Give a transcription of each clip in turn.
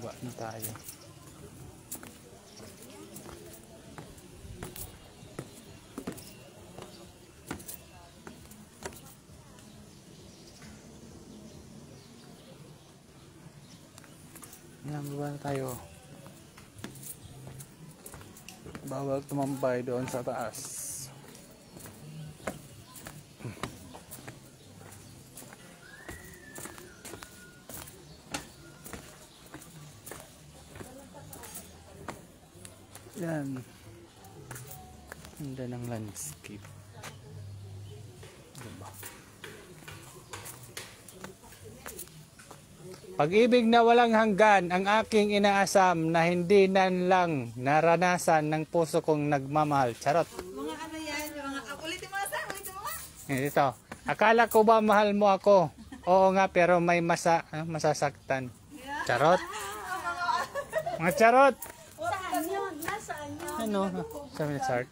Baba na tayo. Yan, baba na tayo. Bawal tumambay doon sa taas. Yan. Ganda ng landscape. Diba? Pag-ibig na walang hanggan ang aking inaasam na hindi nan lang naranasan ng puso kong nagmamahal. Charot. Mga ano yan, mga ulitin mo sa, ulitin mo nga. Ito. Akala ko ba mahal mo ako? Oo nga, pero may masasaktan. Charot. Mga charot. Saan yun? Nasaan yun? Ano? Sabi na Sart.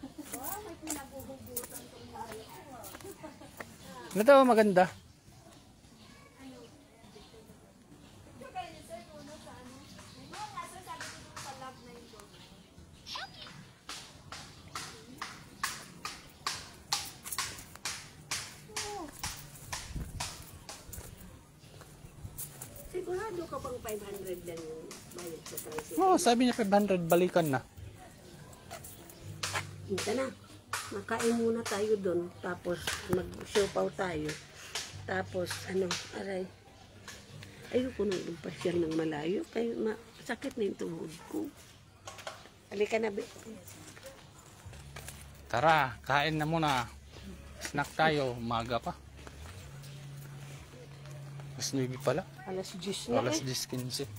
Ano to? Maganda. Sigurado ka bang 500 lang yung bayad sa tricycle? Oo, sabi niya 500 balikan na. Hinta na. Makain muna tayo doon. Tapos mag-siopaw tayo. Tapos aray. Ayoko nang impasyal ng malayo. Kaya sakit na yung tuhod ko. Halika na, be. Tara, kain na muna. Snack tayo, umaga pa. Alas 9 pala. Alas 10 na Alas eh. 10:15.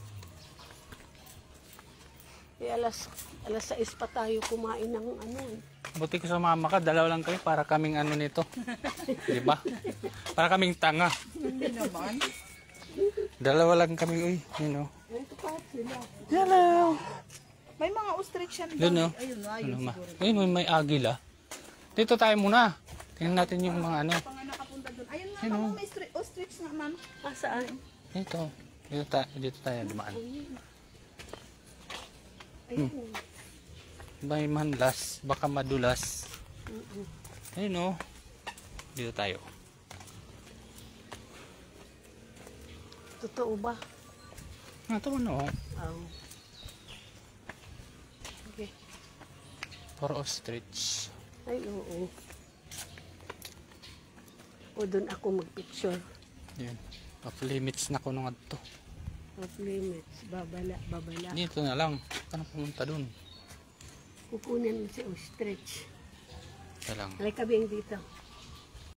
Alas 6 pa tayo kumain ng ano eh. Buti ko sa mama ka, dalawa lang kami para kaming ano nito. Di ba? Para kaming tanga. Hindi naman. Dalawa lang kami, uy. You know. Ito pa sila. Hello. May mga ostrich yan. Doon, no? Ayun, Ano, ayun, may agila. Dito tayo muna. Tingnan natin yung mga ano. Pang nakapunta doon. Ayun nga, Ayun, mama, may ostrich nga, ma'am. Ah, saan? Dito. Dito tayo dumaan. Ayun. May manlas, baka madulas. Ayun, no? Dito tayo. Totoo ba? Ito ano? Okay. For ostrich. Ay, oo. O doon ako mag-picture. Yan. Off limits na ko nung adto. Off limits. Babala. Dito na lang. Paano pumunta dun? Kukunin mo si ostrich. Ito lang. Halika bing dito.